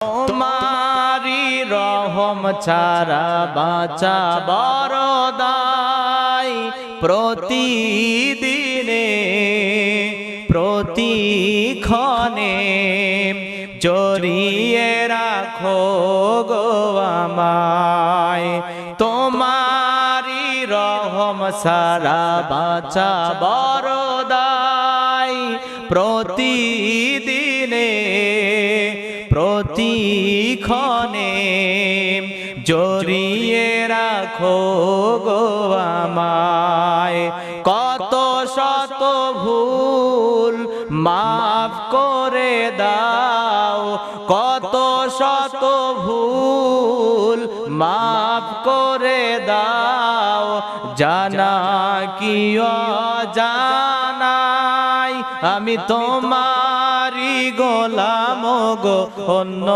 তোমারি রহম ছাড়া বাঁচা বড় দায়, প্রতিদিনে প্রতিক্ষণে জড়িয়ে রাখো গো আমায়। তোমারি রহম ছাড়া বাঁচা বড় দায়, প্রতিদিনে প্রতিক্ষণে জড়িয়ে রাখো গো আমায়। কত শত ভুল মাফ করে দাও, কত শত ভুল মাফ করে দাও, জানা কি অজানাই আমি তোমারি গোলাম গো, অন্য